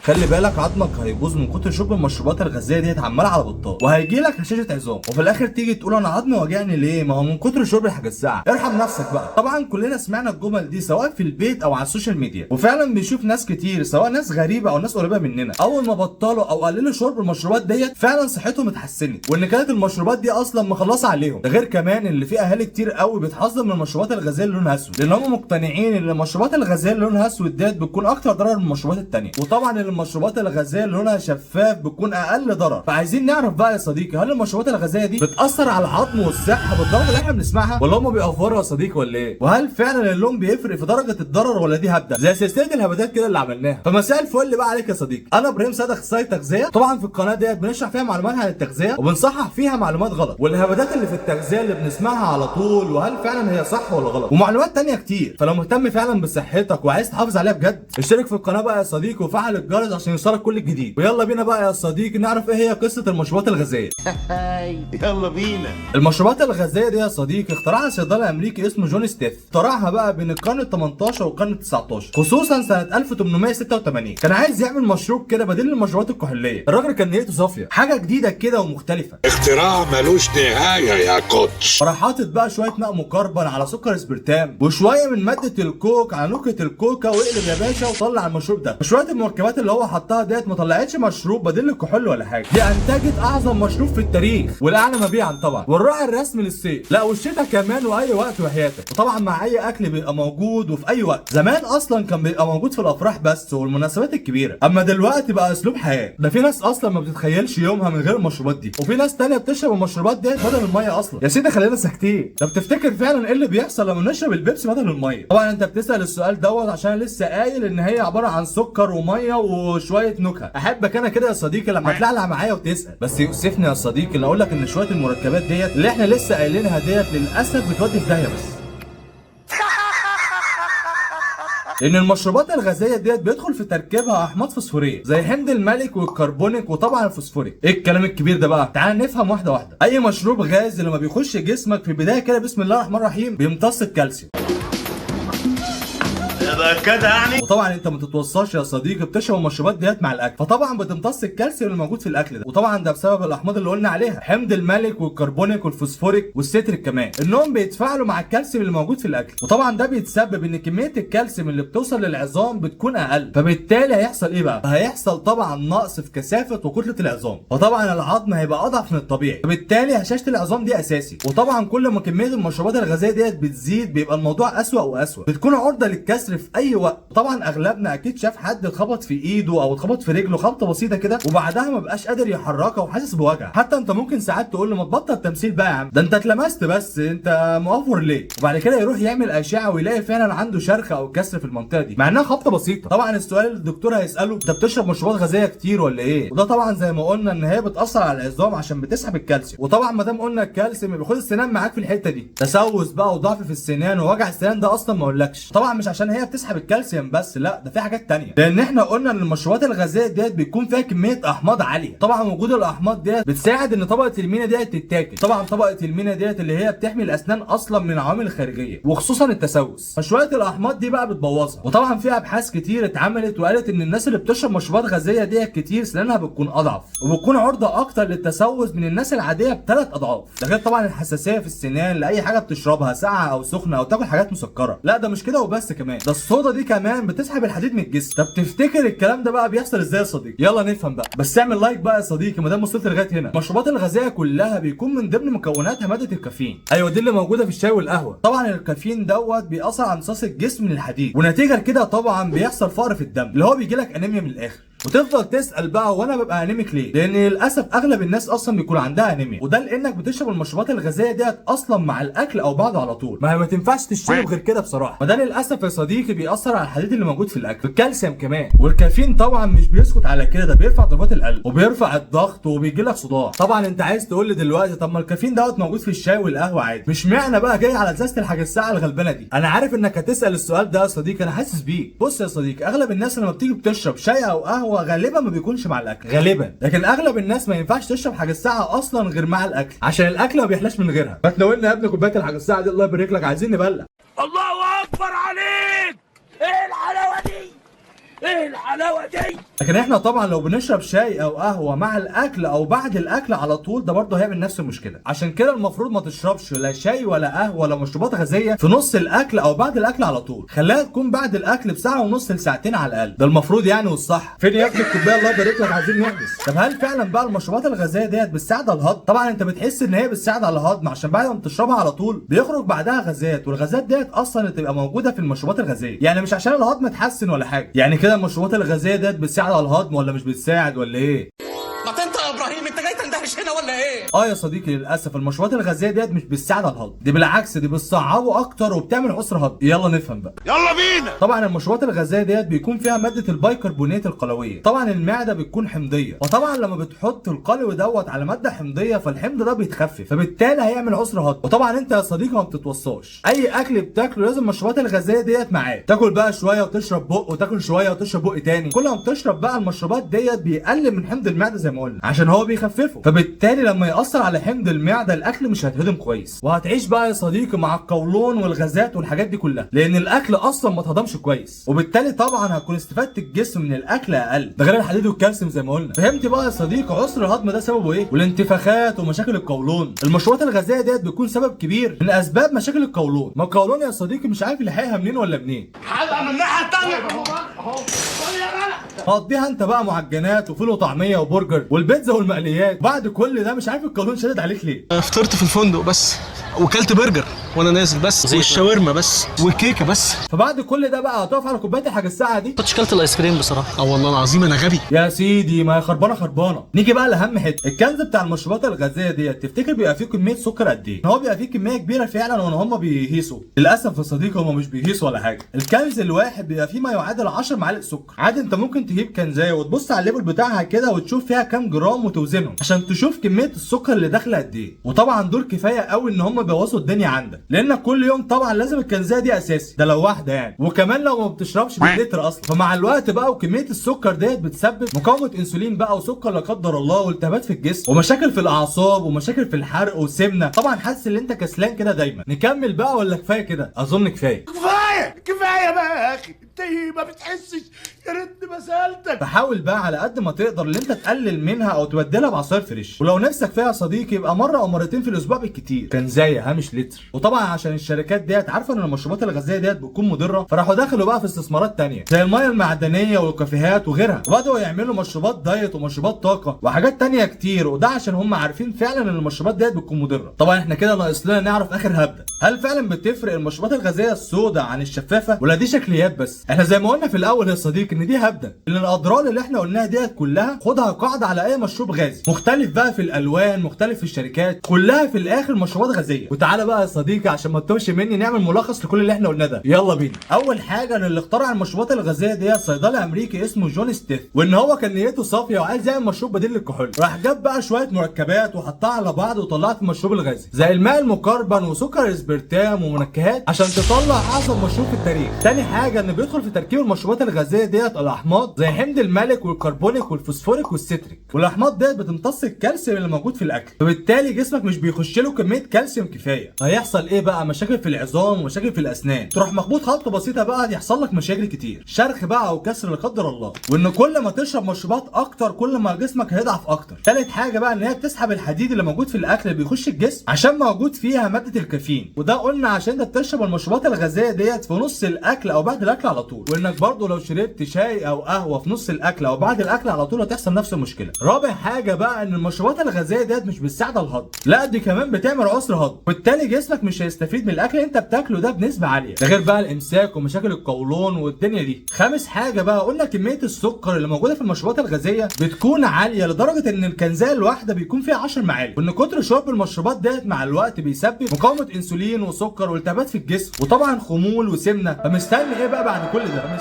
خلي بالك عظمك هيبوظ من كتر شرب المشروبات الغازيه ديت عمال على بطال، وهيجي لك هشاشه عظام، وفي الاخر تيجي تقول انا عظمي واجعني ليه؟ ما هو من كتر شرب الحاجات الساقعه. ارحم نفسك بقى. طبعا كلنا سمعنا الجمل دي سواء في البيت او على السوشيال ميديا، وفعلا بنشوف ناس كتير سواء ناس غريبه او ناس قريبه مننا اول ما بطلوا او قللوا شرب المشروبات ديت فعلا صحتهم اتحسنت، وان كانت المشروبات دي اصلا مخلصه عليهم. ده غير كمان اللي في اهالي كتير قوي بتحذر من المشروبات الغازيه اللي لونها اسود، لان هم مقتنعين ان المشروبات الغازيه اللي لونها اسود ديت بتكون اكتر ضرر من المشروبات التانيه، وطبعا المشروبات الغازيه اللي لونها شفاف بتكون اقل ضرر. فعايزين نعرف بقى يا صديقي، هل المشروبات الغازيه دي بتاثر على العظم والصحه بالضرر اللي احنا بنسمعها، ولا هم بيأفوروا يا صديقي ولا ايه؟ وهل فعلا اللون بيفرق في درجه الضرر، ولا دي هبده زي سلسله الهبدات كده اللي عملناها؟ فمساء الفل بقى عليك يا صديقي. انا ابراهيم سعد، اخصائي تغذيه. طبعا في القناه ديت بنشرح فيها معلومات عن التغذيه وبنصحح فيها معلومات غلط، والهبدات اللي في التغذيه اللي بنسمعها على طول وهل فعلا هي صح ولا غلط، ومعلومات تانية كتير. فلو مهتم فعلا بصحتك وعايز تحافظ عليها بجد، اشترك في القناه بقى يا صديقي وفعل الجرس عشان يوصلك كل الجديد. ويلا بينا بقى يا صديقي نعرف ايه هي قصه المشروبات الغازيه. يلا بينا. المشروبات الغازيه دي يا صديقي اخترعها صيدلي امريكي اسمه جون ستيف. اخترعها بقى بين القرن ال 18 والقرن ال 19، خصوصا سنه 1886. كان عايز يعمل مشروب كده بديل للمشروبات الكحوليه. الراجل كان نيته صافيه، حاجه جديده كده ومختلفه، اختراع ملوش نهايه يا كوتش. راح حاطط بقى شويه ماء مكربن على سكر اسبرتام وشويه من ماده الكوك على نكهه الكوكا، واقلب يا باشا وطلع المشروب ده. وشويه المركبات اللي هو حطها ديت ما طلعتش مشروب بديل للكحول ولا حاجه، دي انتجت اعظم مشروب في التاريخ والاعلى مبيعا طبعا، والراعي الرسمي للصيف، لا والشتاء كمان واي وقت وحياتك، وطبعا مع اي اكل بيبقى موجود وفي اي وقت. زمان اصلا كان بيبقى موجود في الافراح بس والمناسبات الكبيره، اما دلوقتي بقى اسلوب حياه. ده في ناس اصلا ما بتتخيلش يومها من غير المشروبات دي، وفي ناس تانية بتشرب المشروبات ديت بدل الميه اصلا. يا سيدي خلينا ساكتين. طب تفتكر فعلا ايه اللي بيحصل لما نشرب البيبسي بدل الميه؟ طبعا انت بتسال السؤال دوت عشان لسه قايل ان هي عباره عن سكر وميه وشويه نكهه. احبك انا كده يا صديقي لما تلعلع معايا وتسال، بس يؤسفني يا صديقي ان اقول لك ان شويه المركبات ديت اللي احنا لسه قايلينها ديت للاسف بتودي في داهيه بس. لان المشروبات الغازيه ديت بيدخل في تركيبها احماض فوسفوريه زي حمض الملك والكربونيك وطبعا الفوسفوريك. ايه الكلام الكبير ده بقى؟ تعال نفهم واحده واحده. اي مشروب غازي لما بيخش جسمك في البدايه كده بسم الله الرحمن الرحيم بيمتص الكالسيوم. يبقى كده يعني. وطبعا انت ما تتوصاش يا صديقي بتشرب المشروبات ديت مع الاكل، فطبعا بتمتص الكالسيوم اللي موجود في الاكل ده، وطبعا ده بسبب الاحماض اللي قلنا عليها، حمض الملك والكربونيك والفوسفوريك والستريك كمان، انهم بيتفاعلوا مع الكالسيوم اللي موجود في الاكل، وطبعا ده بيتسبب ان كميه الكالسيوم اللي بتوصل للعظام بتكون اقل، فبالتالي هيحصل ايه بقى؟ هيحصل طبعا نقص في كثافه وكتله العظام، فطبعا العظم هيبقى اضعف من الطبيعي، فبالتالي هشاشه العظام دي اساسي. وطبعا كل ما كميه المشروبات الغازيه ديت بتزيد بيبقى الموضوع اسوأ واسوأ، بتكون عرضه للكسر في اي وقت. طبعا اغلبنا اكيد شاف حد اتخبط في ايده او اتخبط في رجله خبطه بسيطه كده وبعدها ما بقاش قادر يحركها وحاسس بوجع. حتى انت ممكن ساعات تقول له ما تبطل تمثيل بقى يا عم، ده انت اتلمست بس، انت مؤفر ليه؟ وبعد كده يروح يعمل اشعه ويلاقي فعلا عنده شرخ او كسر في المنطقه دي مع انها خبطه بسيطه. طبعا السؤال اللي الدكتور هيساله انت بتشرب مشروبات غازيه كتير ولا ايه؟ وده طبعا زي ما قلنا ان هي بتاثر على العظام عشان بتسحب الكالسيوم، وطبعا ما دام قلنا الكالسيوم يبقى خد السنان معاك في الحته دي. تسوس بقى وضعف في السنان ووجع السنان ده اصلا ما اقولكش، طبعا مش عشان هي بتسحب الكالسيوم بس، لا ده في حاجات تانية، لان احنا قلنا ان المشروبات الغازيه ديت بيكون فيها كميه احماض عاليه. طبعا وجود الاحماض ديت بتساعد ان طبقه المينا ديت تتاكل. طبعا طبقه المينا ديت اللي هي بتحمي الاسنان اصلا من العوامل الخارجيه وخصوصا التسوس، فشويه الاحماض دي بقى بتبوظها. وطبعا في ابحاث كتير اتعملت وقالت ان الناس اللي بتشرب مشروبات غازيه ديت كتير سنانها بتكون اضعف وبتكون عرضه اكتر للتسوس من الناس العاديه بثلاث اضعاف. ده غير طبعا الحساسيه في السنان لاي حاجه بتشربها ساقعه او سخنه او تاكل حاجات مسكره. لا ده مش كده وبس، كمان ده الصودا دي كمان بتسحب الحديد من الجسم. طب تفتكر الكلام ده بقى بيحصل ازاي يا صديقي؟ يلا نفهم بقى، بس اعمل لايك بقى يا صديقي ما دام وصلت لغايه هنا. المشروبات الغازيه كلها بيكون من ضمن مكوناتها ماده الكافيين. ايوه دي اللي موجوده في الشاي والقهوه. طبعا الكافيين دوت بيأثر على امتصاص الجسم من الحديد، ونتيجه لكده طبعا بيحصل فقر في الدم اللي هو بيجي لك انيميا من الاخر. وتفضل تسال بقى وانا ببقى انيميك ليه؟ لان للاسف اغلب الناس اصلا بيكون عندها انيميا، وده لانك بتشرب المشروبات الغازيه ديت اصلا مع الاكل او بعده على طول، ما تنفعش تشرب غير كده بصراحه. فده للاسف يا صديقي بيأثر على الحديد اللي موجود في الاكل، الكالسيوم كمان. والكافيين طبعا مش بيسكت على كده، ده بيرفع ضربات القلب وبيرفع الضغط وبيجي لك صداع. طبعا انت عايز تقول لي دلوقتي طب ما الكافيين دوت موجود في الشاي والقهوه عادي، مش معنى بقى جاي على ازازه الحاجه الساعه الغلبانه دي. انا عارف انك هتسال السؤال ده يا صديقي، انا حاسس بيك. بص يا صديقي، اغلب الناس لما بتيجي بتشرب شاي او قهوه غالبا ما بيكونش مع الاكل غالبا، لكن اغلب الناس ما ينفعش تشرب حاجه الساعه اصلا غير مع الاكل عشان الاكل ما بيحلاش من غيرها. فتناولنا يا ابني كوبايه الحاجه الساعه دي، الله يبارك لك، عايزين نبلع. الله اكبر عليك. ايه الحلاوه دي؟ ايه الحلاوه دي؟ لكن احنا طبعا لو بنشرب شاي او قهوه مع الاكل او بعد الاكل على طول ده برضه هيعمل نفس المشكله. عشان كده المفروض ما تشربش لا شاي ولا قهوه ولا مشروبات غازيه في نص الاكل او بعد الاكل على طول. خليها تكون بعد الاكل بساعه ونص لساعتين على الاقل، ده المفروض يعني والصح. فين يا ابني الكوبايه الله يبارك لك، عايزين نحبس. طب هل فعلا بقى المشروبات الغازيه ديت بتساعد على الهضم؟ طبعا انت بتحس ان هي بتساعد على الهضم عشان بعد ما بتشربها على طول بيخرج بعدها غازات، والغازات ديت اصلا بتبقى موجوده في المشروبات الغازيه، يعني مش عشان الهضم اتحسن ولا حاجه. يعني كده المشروبات الغازيه ديت بتساعد على الهضم ولا مش بتساعد ولا ايه؟ ما انت يا ابراهيم انت جاي تندهش هنا ولا ايه؟ يا صديقي للاسف المشروبات الغازيه ديت مش بتساعد على الهضم، دي بالعكس دي بتصعبه اكتر وبتعمل عسر هضم. يلا نفهم بقى. يلا بينا. طبعا المشروبات الغازيه ديت بيكون فيها ماده البيكربونات القلويه. طبعا المعده بتكون حمضيه، وطبعا لما بتحط القلو دوت على ماده حمضيه فالحمض ده بيتخفف، فبالتالي هيعمل عسر هضم. وطبعا انت يا صديقي ما بتتوصاش، اي اكل بتاكله لازم المشروبات الغازيه ديت معاه. تاكل بقى شويه وتشرب بق، وتاكل شويه وتشرب بق تاني. كل ما بتشرب بقى المشروبات ديت بيقلل من حمض المعده زي ما قلنا، عشان هو بيخففه، فبالتالي لما يأثر على حمض المعده الاكل مش هيتهضم كويس، وهتعيش بقى يا صديقي مع القولون والغازات والحاجات دي كلها، لان الاكل اصلا ما اتهضمش كويس، وبالتالي طبعا هتكون استفاده الجسم من الاكل اقل، ده غير الحديد والكالسيوم زي ما قلنا. فهمت بقى يا صديقي عسر الهضم ده سببه ايه؟ والانتفاخات ومشاكل القولون. المشروبات الغازيه ديت بيكون سبب كبير من اسباب مشاكل القولون. ما القولون يا صديقي مش عارف يلحقها منين ولا منين. هبقى من الناحيه الثانيه اهو. مقضيها انت بقى معجنات وفول وطعميه وبرجر والبيتزا والمقليات، بعد كل ده مش عارف القولون شادد عليك ليه؟ فطرت في الفندق بس، وكلت برجر وانا نازل بس، والشاورما بس، والكيكه بس. فبعد كل ده بقى هتقف على كوبايه الحاجه الساعه دي؟ كنتش كلت الايس كريم بصراحه. والله العظيم انا غبي يا سيدي ما هي خربانه خربانه. نيجي بقى لاهم حته، الكنز بتاع المشروبات الغازيه ديت تفتكر بيبقى فيه كميه سكر قد ايه؟ هو بيبقى فيه كميه كبيره فعلا وان هم بيهيسوا. للاسف يا صديقي هم مش بيهيسوا ولا حاجه. الكنز الواحد بيبقى فيه ما يعادل 10 معالق سكر. عادي انت ممكن تجيب كنزايه وتبص على الليبل بتاعها كده وتشوف فيها كام جرام وتوزنهم عشان تشوف كميه السكر اللي داخله قد ايه. وطبعا دول كفايه قوي ان هم بيبوظوا الدنيا عندك، لانك كل يوم طبعا لازم الكنزايه دي اساسي، ده لو واحده يعني، وكمان لو ما بتشربش باللتر اصلا. فمع الوقت بقى وكميه السكر ديت بتسبب مقاومه انسولين بقى وسكر لا قدر الله، والتهابات في الجسم ومشاكل في الاعصاب ومشاكل في الحرق وسمنه. طبعا حاسس ان انت كسلان كده دايما. نكمل بقى ولا كفايه كده؟ اظن كفايه. كفايه بقى يا اخي، انت ما بتحسش؟ يا ريتني ما سالتك. فحاول بقى على قد ما تقدر ان انت تقلل منها او تبدلها بعصاير فريش، ولو نفسك فيها يا صديقي يبقى مره او مرتين في الاسبوع بالكتير، كنزايه مش لتر. وطبعا عشان الشركات ديت عارفه ان المشروبات الغازيه ديت بتكون مضره، فراحوا دخلوا بقى في استثمارات تانية زي الميه المعدنيه والكافيهات وغيرها، وبداوا يعملوا مشروبات دايت ومشروبات طاقه وحاجات تانية كتير، وده عشان هم عارفين فعلا ان المشروبات ديت بتكون مضره. طبعا احنا كده ناقص لنا نعرف اخر هبده، هل فعلا بتفرق المشروبات الغازيه السوداء عن الشفافه ولا دي شكليات بس؟ احنا زي ما قلنا في الاول يا صديقي ان دي هبده، ان الاضرار اللي احنا قلناها ديت كلها خدها قاعده على اي مشروب غازي، مختلف بقى في الالوان، مختلف في الشركات، كلها في الاخر مشروبات غازيه. وتعالى بقى يا صديقي عشان ما تتوهش مني نعمل ملخص لكل اللي احنا قلناه ده. يلا بينا. اول حاجه ان اللي اخترع المشروبات الغازيه ديت صيدلي امريكي اسمه جون ستيث، وان هو كان نيته صافيه وعايز يعمل مشروب بديل للكحول، راح جاب بقى شويه مركبات وحطها على بعض وطلعت المشروب الغازي زي الماء المكربن وسكر الاسبرتام ومنكهات عشان تطلع اعظم مشروب في التاريخ. تاني حاجه ان بيدخل في تركيب المشروبات الغازيه ديت الاحماض زي حمض الملك والكربونيك والفوسفوريك والستريك، والاحماض ديت بتمتص الكالسيوم اللي موجود في الاكل، فبالتالي جسمك مش بيخش له كميه كالسيوم كفايه. هيحصل ايه بقى؟ مشاكل في العظام ومشاكل في الاسنان، تروح مخبوط خبطه بسيطه بقى يحصل لك مشاكل كتير، شرخ بقى او كسر لا قدر الله. وان كل ما تشرب مشروبات اكتر كل ما جسمك هيضعف اكتر. ثالث حاجه بقى ان هي بتسحب الحديد اللي موجود في الاكل اللي بيخش الجسم عشان موجود فيها ماده الكافيين، وده قلنا عشان انت بتشرب المشروبات الغازيه ديت في نص الاكل او بعد الاكل على طول، وانك برضو لو شربت شاي او قهوه في نص الاكل او بعد الاكل على طول هتحصل نفس المشكله. رابع حاجه بقى ان المشروبات الغازيه ديت مش بتساعد على الهضم، لا دي كمان بتعمل عسر هضم، وبالتالي جسمك مش هيستفيد من الاكل اللي انت بتاكله ده بنسبه عاليه، ده غير بقى الامساك ومشاكل القولون والدنيا دي. خامس حاجه بقى قلنا كميه السكر اللي موجوده في المشروبات الغازيه بتكون عاليه لدرجه ان الكنزايه الواحده بيكون فيها 10 معالق، وان كتر شرب المشروبات ديت مع الوقت بيسبب مقاومه انسولين وسكر والتهابات في الجسم، وطبعا خمول وسمنه. فمستني ايه بقى بعد كل ده؟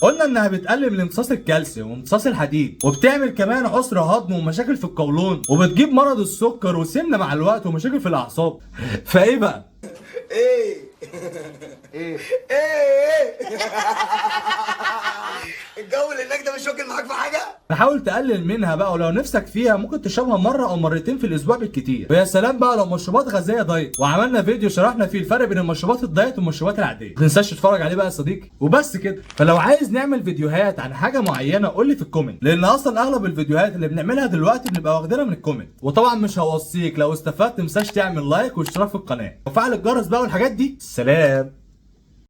قلنا انها بتقلل من امتصاص الكالسيوم وامتصاص الحديد، وبتعمل كمان عسر هضم ومشاكل في القولون، وبتجيب مرض السكر وسمنه مع الوقت ومشاكل في الاعصاب. فايه بقى؟ ايه الجو اللي هناك ده مش واكل معاك في حاجه؟ فحاول تقلل منها بقى، ولو نفسك فيها ممكن تشربها مره او مرتين في الاسبوع بالكتير. ويا سلام بقى لو مشروبات غازيه دايت، وعملنا فيديو شرحنا فيه الفرق بين المشروبات الدايت والمشروبات العاديه، ما تنساش تتفرج عليه بقى يا صديقي. وبس كده. فلو عايز نعمل فيديوهات عن حاجه معينه قول لي في الكومنت، لان اصلا اغلب الفيديوهات اللي بنعملها دلوقتي بنبقى واخدينها من الكومنت. وطبعا مش هوصيك لو استفدت تنساش تعمل لايك واشتراك في القناه وفعل الجرس بقى والحاجات دي. سلام.